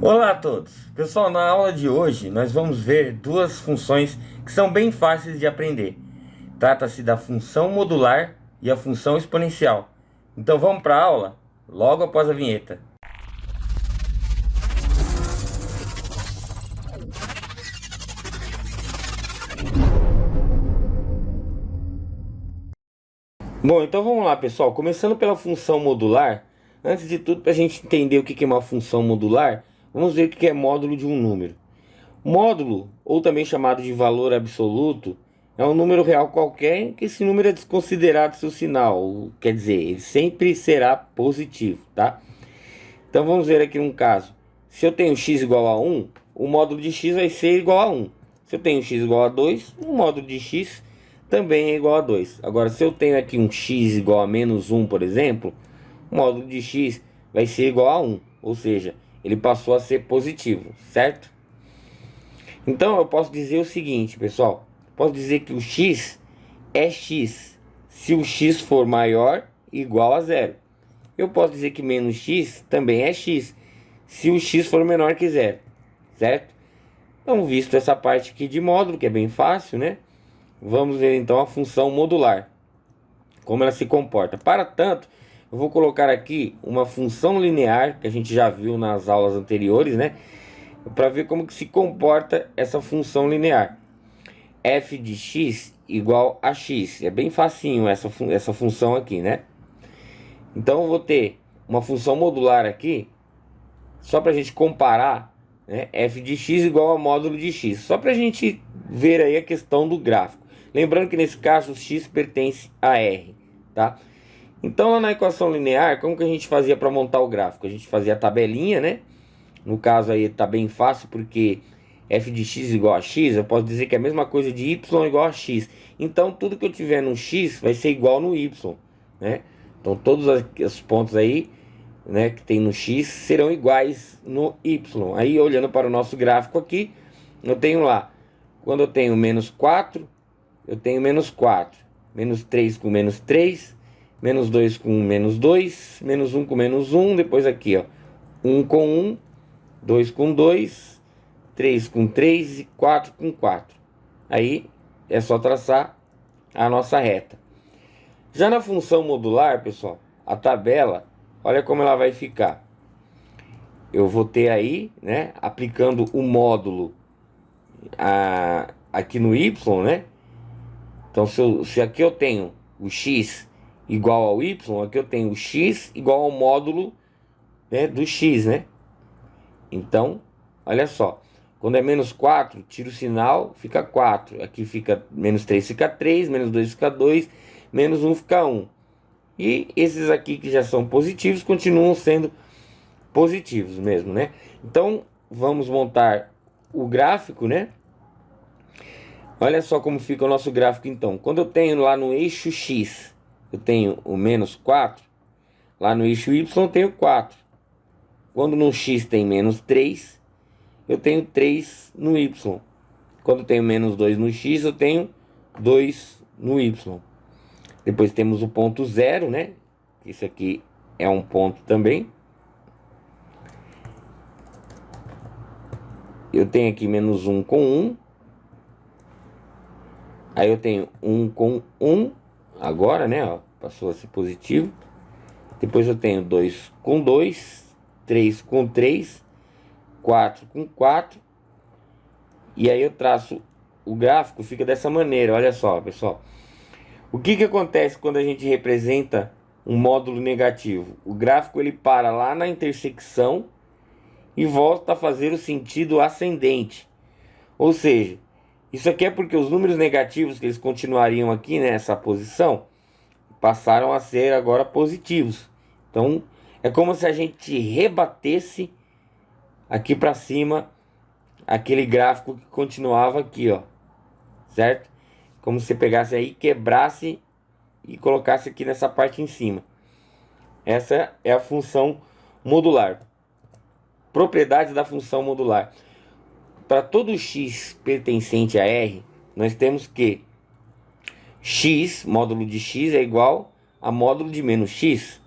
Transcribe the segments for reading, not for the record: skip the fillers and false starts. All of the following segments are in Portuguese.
Olá a todos! Pessoal, na aula de hoje nós vamos ver duas funções que são bem fáceis de aprender. Trata-se da função modular e a função exponencial. Então vamos para a aula logo após a vinheta. Bom, então vamos lá, pessoal. Começando pela função modular. Antes de tudo, para a gente entender o que é uma função modular, vamos ver o que é módulo de um número. Módulo, ou também chamado de valor absoluto, é um número real qualquer em que esse número é desconsiderado seu sinal. Quer dizer, ele sempre será positivo, tá? Então vamos ver aqui um caso. Se eu tenho x igual a 1, o módulo de x vai ser igual a 1. Se eu tenho x igual a 2, o módulo de x também é igual a 2. Agora, se eu tenho aqui um x igual a menos 1, por exemplo, o módulo de x vai ser igual a 1. Ou seja, ele passou a ser positivo, certo? Então eu posso dizer o seguinte, pessoal. Posso dizer que o x é x se o x for maior ou igual a zero. Eu posso dizer que menos x também é x se o x for menor que zero, certo? Então, visto essa parte aqui de módulo, que é bem fácil, né? Vamos ver então a função modular, como ela se comporta. Para tanto, eu vou colocar aqui uma função linear, que a gente já viu nas aulas anteriores, né? Para ver como que se comporta essa função linear. F de x igual a x. É bem facinho essa função aqui, né? Então eu vou ter uma função modular aqui, só para a gente comparar, né? F de x igual a módulo de x. Só para a gente ver aí a questão do gráfico. Lembrando que nesse caso o x pertence a R, tá? Então lá na equação linear, como que a gente fazia para montar o gráfico? A gente fazia a tabelinha, né? No caso aí tá bem fácil porque f de x igual a x, eu posso dizer que é a mesma coisa de y igual a x. Então tudo que eu tiver no x vai ser igual no y, né? Então todos os pontos aí, né, que tem no x serão iguais no y. Aí olhando para o nosso gráfico aqui, eu tenho lá, quando eu tenho menos 4, eu tenho menos 4, menos 3 com menos 3, menos 2 com menos 2, menos 1 com menos 1, depois aqui, ó, 1 com 1, 2 com 2, 3 com 3 e 4 com 4. Aí é só traçar a nossa reta. Já na função modular, pessoal, a tabela, olha como ela vai ficar. Eu vou ter aí, né, aplicando o módulo aqui no y, né? Então se aqui eu tenho o x igual ao y, aqui eu tenho o x igual ao módulo, né, do x, né? Então, olha só. Quando é menos 4, tira o sinal, fica 4. Aqui fica menos 3, fica 3. Menos 2 fica 2. Menos 1 fica 1. E esses aqui que já são positivos, continuam sendo positivos mesmo, né? Então, vamos montar o gráfico, né? Olha só como fica o nosso gráfico então. Quando eu tenho lá no eixo X, eu tenho o menos 4. Lá no eixo Y eu tenho 4. Quando no X tem menos 3, eu tenho 3 no Y. Quando eu tenho menos 2 no X, eu tenho 2 no Y. Depois temos o ponto zero, né? Isso aqui é um ponto também. Eu tenho aqui menos 1 com 1. Aí eu tenho 1 com 1. Agora, né? Ó, passou a ser positivo. Depois eu tenho 2 com 2. 3 com 3. 4 com 4. E aí eu traço o gráfico, fica dessa maneira. Olha só, pessoal. O que acontece quando a gente representa um módulo negativo? O gráfico ele para lá na intersecção e volta a fazer o sentido ascendente. Ou seja, isso aqui é porque os números negativos que eles continuariam aqui nessa posição passaram a ser agora positivos. Então é como se a gente rebatesse aqui para cima aquele gráfico que continuava aqui, ó, certo? Como se você pegasse aí, quebrasse e colocasse aqui nessa parte em cima. Essa é a função modular. Propriedades da função modular. Para todo x pertencente a R, nós temos que x, módulo de x, é igual a módulo de menos x.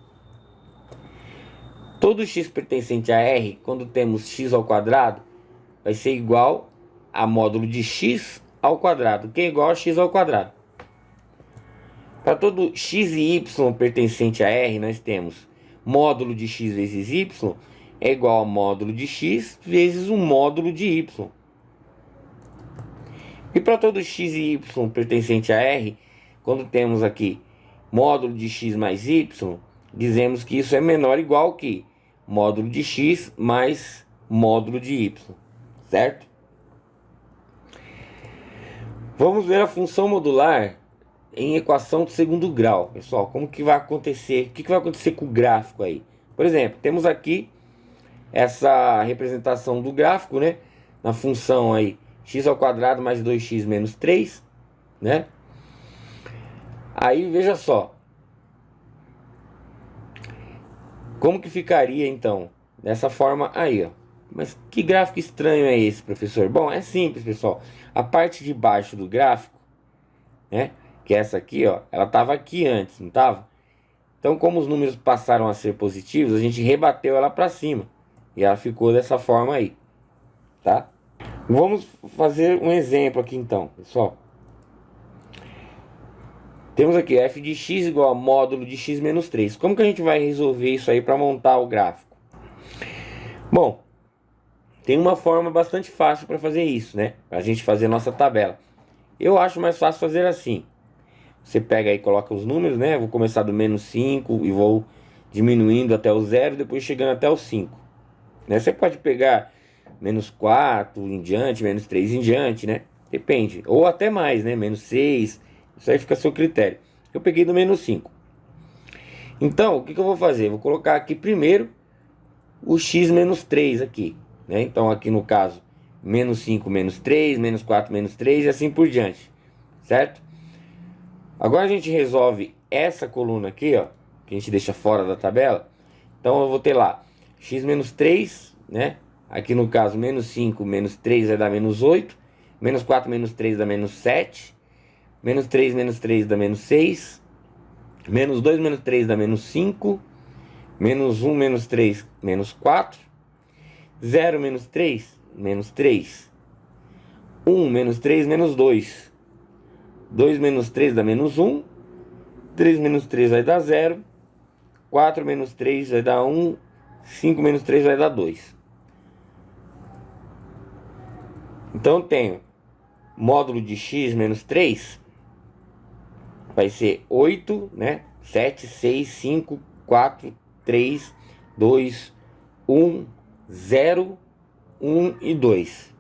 Todo x pertencente a R, quando temos x ao quadrado, vai ser igual a módulo de x ao quadrado, que é igual a x ao quadrado. Para todo x e y pertencente a R, nós temos módulo de x vezes y é igual a módulo de x vezes um módulo de y. E para todo x e y pertencente a R, quando temos aqui módulo de x mais y, dizemos que isso é menor ou igual que módulo de x mais módulo de y, certo? Vamos ver a função modular em equação de segundo grau, pessoal. Como que vai acontecer? O que vai acontecer com o gráfico aí? Por exemplo, temos aqui essa representação do gráfico, né? Na função aí x ao quadrado mais 2x menos 3, né? Aí veja só. Como que ficaria então? Dessa forma aí, ó. Mas que gráfico estranho é esse, professor? Bom, é simples, pessoal. A parte de baixo do gráfico, né? Que é essa aqui, ó. Ela estava aqui antes, não estava? Então, como os números passaram a ser positivos, a gente rebateu ela para cima. E ela ficou dessa forma aí, tá? Vamos fazer um exemplo aqui então, pessoal. Temos aqui f de x igual a módulo de x menos 3. Como que a gente vai resolver isso aí para montar o gráfico? Bom, tem uma forma bastante fácil para fazer isso, né? Para a gente fazer a nossa tabela. Eu acho mais fácil fazer assim. Você pega aí e coloca os números, né? Eu vou começar do menos 5 e vou diminuindo até o 0, depois chegando até o 5. Né? Você pode pegar menos 4 em diante, menos 3 em diante, né? Depende. Ou até mais, né? Menos 6. Isso aí fica a seu critério. Eu peguei do menos 5. Então, o que eu vou fazer? Vou colocar aqui primeiro o x menos 3 aqui, né? Então, aqui no caso, menos 5 menos 3, menos 4 menos 3 e assim por diante, certo? Agora a gente resolve essa coluna aqui, ó, que a gente deixa fora da tabela. Então, eu vou ter lá x menos 3, né? Aqui no caso, menos 5 menos 3 vai dar menos 8. Menos 4 menos 3 dá menos 7. Menos 3 menos 3 dá menos 6. Menos 2 menos 3 dá menos 5. Menos 1 menos 3, menos 4. 0 menos 3, menos 3. 1 menos 3, menos 2. 2 menos 3 dá menos 1. 3 menos 3 vai dar 0. 4 menos 3 vai dar 1. 5 menos 3 vai dar 2. Então eu tenho módulo de x menos 3 vai ser 8, né? 7, 6, 5, 4, 3, 2, 1, 0, 1 e 2.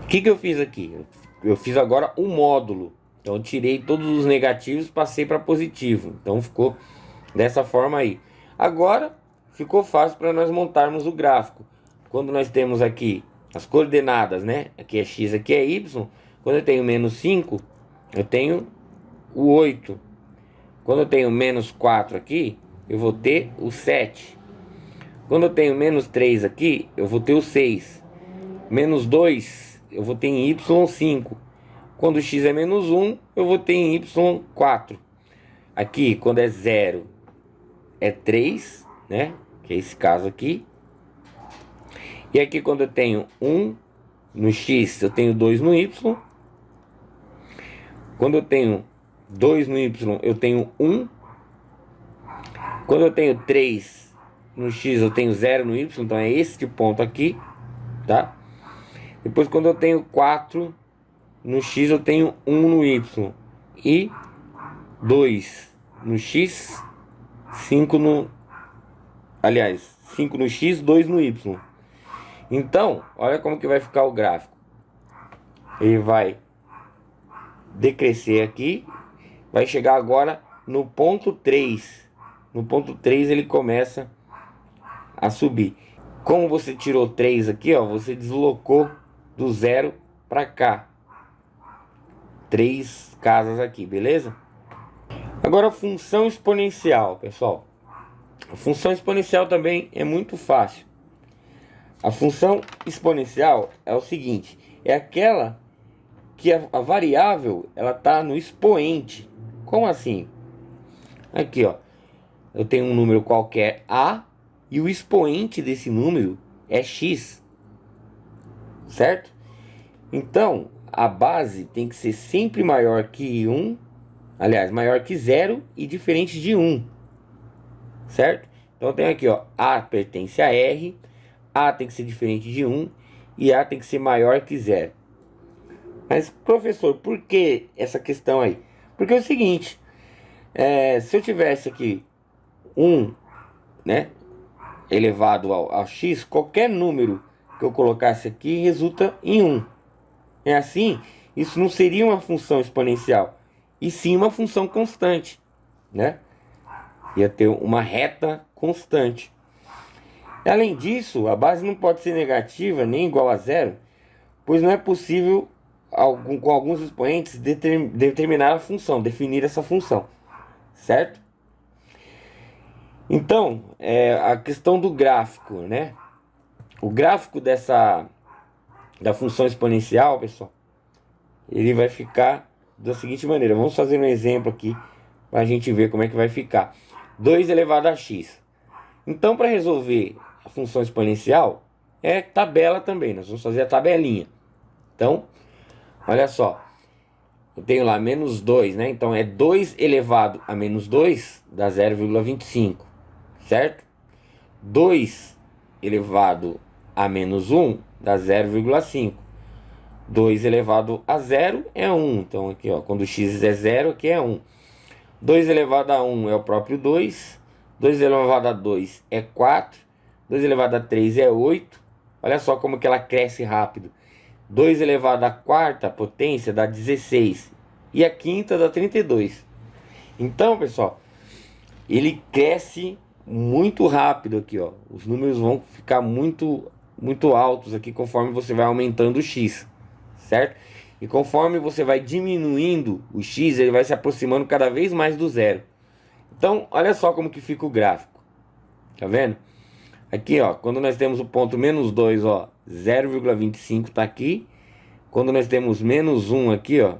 O que eu fiz aqui? Eu fiz agora um módulo. Então eu tirei todos os negativos, passei para positivo. Então ficou dessa forma aí. Agora ficou fácil para nós montarmos o gráfico. Quando nós temos aqui as coordenadas, né? Aqui é x, aqui é y. Quando eu tenho menos 5, eu tenho o 8. Quando eu tenho menos 4 aqui, eu vou ter o 7. Quando eu tenho menos 3 aqui, eu vou ter o 6. Menos 2, eu vou ter em y5. Quando x é menos 1, eu vou ter em y4. Aqui, quando é 0, é 3, né? Que é esse caso aqui. E aqui, quando eu tenho 1 no x, eu tenho 2 no y. Quando eu tenho 2 no y, eu tenho 1. Quando eu tenho 3 no x, eu tenho 0 no y. Então é este ponto aqui, tá? Depois, quando eu tenho 4 no x, eu tenho 1 no y. E 2 no x, 5 no... Aliás, 5 no x, 2 no y. Então, olha como que vai ficar o gráfico. Ele vai decrescer aqui. Vai chegar agora no ponto 3. No ponto 3 ele começa a subir. Como você tirou 3 aqui, ó, você deslocou do 0 para cá. 3 casas aqui, beleza? Agora a função exponencial, pessoal. A função exponencial também é muito fácil. A função exponencial é o seguinte. É aquela que a variável ela tá no expoente. Como assim? Aqui, ó. Eu tenho um número qualquer A. e o expoente desse número é x, certo? Então, a base tem que ser sempre maior que 1, aliás, maior que 0 e diferente de 1, certo? Então, tem aqui, ó, A pertence a R, A tem que ser diferente de 1 e A tem que ser maior que 0. Mas, professor, por que essa questão aí? Porque é o seguinte, se eu tivesse aqui 1, né, elevado ao x, qualquer número que eu colocasse aqui resulta em 1. É assim, isso não seria uma função exponencial, e sim uma função constante, né? Ia ter uma reta constante. Além disso, a base não pode ser negativa nem igual a zero, pois não é possível com alguns expoentes determinar a função, definir essa função, certo? Então, a questão do gráfico, né? O gráfico da função exponencial, pessoal, ele vai ficar da seguinte maneira. Vamos fazer um exemplo aqui para a gente ver como é que vai ficar. 2 elevado a x. Então, para resolver a função exponencial, é tabela também. Nós vamos fazer a tabelinha. Então, olha só. Eu tenho lá menos 2, né? Então, é 2 elevado a menos 2, dá 0,25, certo? 2 elevado a menos 1, dá 0,5. 2 elevado a 0 é 1. Então, aqui, ó, quando x é 0, aqui é 1. 2 elevado a 1 é o próprio 2. 2 elevado a 2 é 4. 2 elevado a 3 é 8. Olha só como que ela cresce rápido. 2 elevado à quarta potência dá 16. E a quinta dá 32. Então, pessoal, ele cresce muito rápido aqui, ó. Os números vão ficar muito altos aqui conforme você vai aumentando o x, certo? E conforme você vai diminuindo o x, ele vai se aproximando cada vez mais do zero. Então, olha só como que fica o gráfico. Tá vendo? Aqui, ó, quando nós temos o ponto menos 2, ó, 0,25 tá aqui. Quando nós temos menos 1 aqui, ó,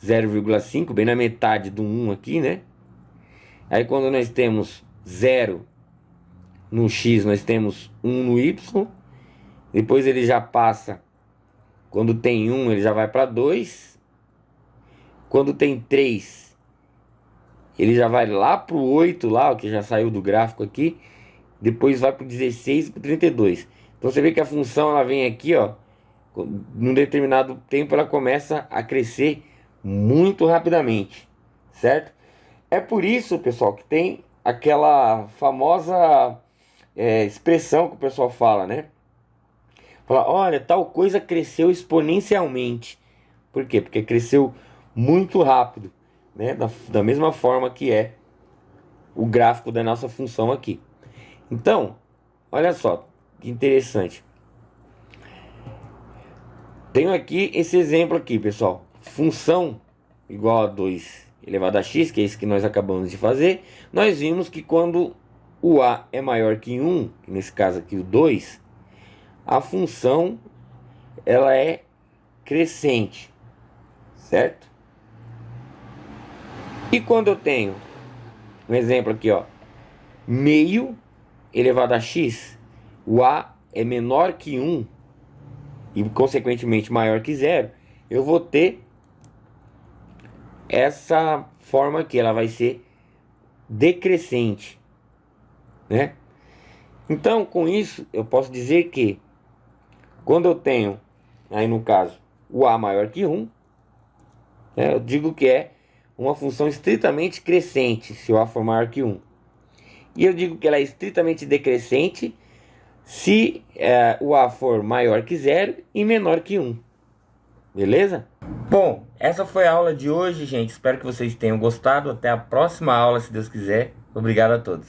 0,5, bem na metade do 1 aqui, né? Aí quando nós temos 0 no x, nós temos 1 no y. Depois ele já passa, quando tem 1, ele já vai para 2. Quando tem 3, ele já vai lá para o 8, lá, ó, que já saiu do gráfico aqui. Depois vai para o 16 e para o 32. Então você vê que a função ela vem aqui, ó, num determinado tempo ela começa a crescer muito rapidamente, certo? É por isso, pessoal, que tem aquela famosa expressão que o pessoal fala, né? Fala, olha, tal coisa cresceu exponencialmente. Por quê? Porque cresceu muito rápido, né? Da mesma forma que é o gráfico da nossa função aqui. Então, olha só, que interessante. Tenho aqui esse exemplo aqui, pessoal. Função igual a 2 elevado a x, que é isso que nós acabamos de fazer. Nós vimos que quando o a é maior que 1, nesse caso aqui o 2, a função ela é crescente, certo? E quando eu tenho um exemplo aqui, ó, meio elevado a x, o a é menor que 1 e consequentemente maior que 0, eu vou ter essa forma aqui, ela vai ser decrescente, né? Então, com isso, eu posso dizer que quando eu tenho, aí no caso, o a maior que 1, eu digo que é uma função estritamente crescente, se o a for maior que 1. E eu digo que ela é estritamente decrescente se o a for maior que 0 e menor que 1. Beleza? Bom, essa foi a aula de hoje, gente. Espero que vocês tenham gostado. Até a próxima aula, se Deus quiser. Obrigado a todos.